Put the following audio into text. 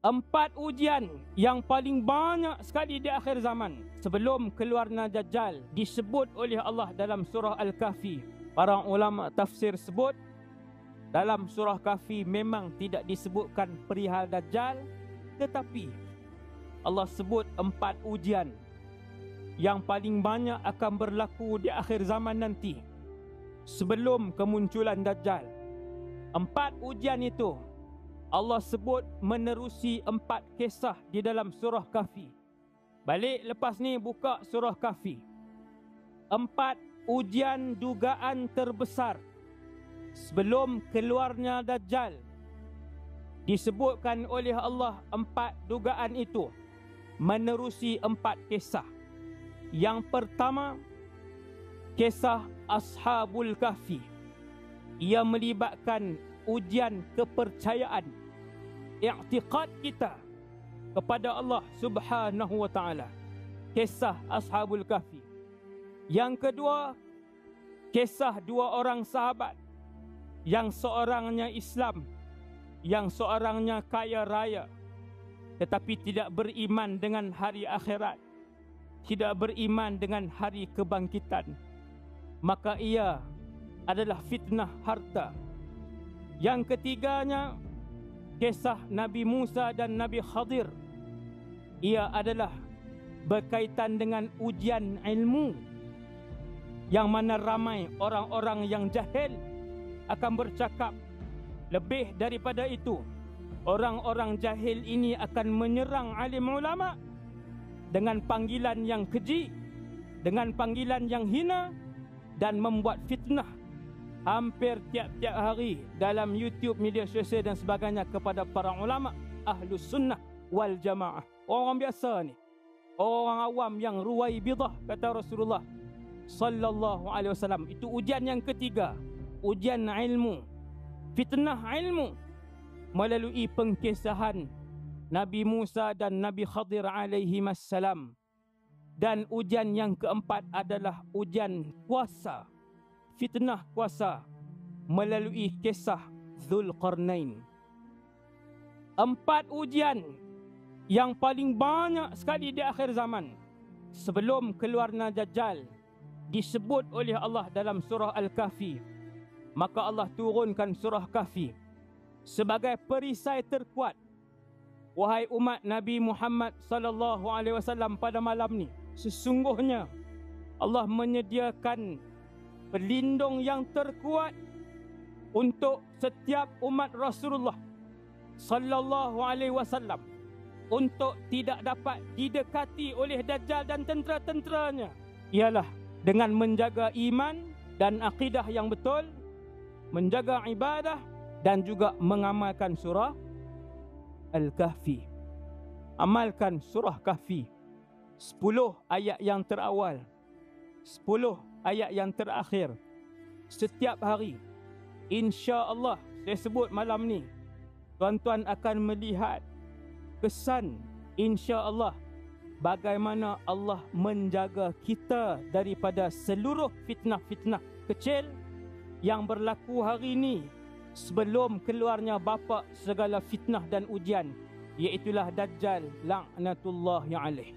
4 ujian yang paling banyak sekali di akhir zaman sebelum keluarnya Dajjal disebut oleh Allah dalam surah Al-Kahfi. Para ulama tafsir sebut dalam surah Kahfi memang tidak disebutkan perihal Dajjal, tetapi Allah sebut 4 ujian yang paling banyak akan berlaku di akhir zaman nanti sebelum kemunculan Dajjal. 4 ujian itu Allah sebut menerusi 4 kisah di dalam surah Kahfi. Balik lepas ni buka surah Kahfi. 4 ujian dugaan terbesar sebelum keluarnya Dajjal. Disebutkan oleh Allah 4 dugaan itu menerusi 4 kisah. Yang pertama, kisah Ashabul Kahfi. Ia melibatkan ujian kepercayaan, i'tiqad kita kepada Allah Subhanahu wa taala. Kisah Ashabul Kahfi. Yang kedua, kisah 2 orang sahabat, yang seorangnya Islam, yang seorangnya kaya raya, tetapi tidak beriman dengan hari akhirat, tidak beriman dengan hari kebangkitan. Maka ia adalah fitnah harta. Yang ketiganya, kisah Nabi Musa dan Nabi Khadir. Ia adalah berkaitan dengan ujian ilmu, yang mana ramai orang-orang yang jahil akan bercakap. Lebih daripada itu, orang-orang jahil ini akan menyerang alim ulama dengan panggilan yang keji, dengan panggilan yang hina, dan membuat fitnah hampir tiap-tiap hari dalam YouTube, media sosial dan sebagainya kepada para ulama Ahlus Sunnah wal Jamaah. Orang biasa ni, orang awam yang ruwai bidah, kata Rasulullah sallallahu alaihi wasallam. Itu ujian yang ketiga, ujian ilmu, fitnah ilmu melalui pengkisahan Nabi Musa dan Nabi Khadir alaihi wassalam. Dan ujian yang keempat adalah ujian kuasa, fitnah kuasa melalui kisah Zulqarnain. 4 ujian yang paling banyak sekali di akhir zaman sebelum keluarnya Dajjal disebut oleh Allah dalam surah Al-Kahfi. Maka Allah turunkan surah Kahfi sebagai perisai terkuat. Wahai umat Nabi Muhammad sallallahu alaihi wasallam, pada malam ni sesungguhnya Allah menyediakan pelindung yang terkuat untuk setiap umat Rasulullah sallallahu alaihi wasallam untuk tidak dapat didekati oleh Dajjal dan tentera-tenteranya, ialah dengan menjaga iman dan akidah yang betul, menjaga ibadah dan juga mengamalkan surah Al-Kahfi. Amalkan surah Kahfi, 10 ayat yang terawal, 10 ayat yang terakhir setiap hari. Insya-Allah, saya sebut malam ni, tuan-tuan akan melihat kesan insya-Allah bagaimana Allah menjaga kita daripada seluruh fitnah-fitnah kecil yang berlaku hari ini sebelum keluarnya bapa segala fitnah dan ujian, iaitulah Dajjal laknatullahi alaih.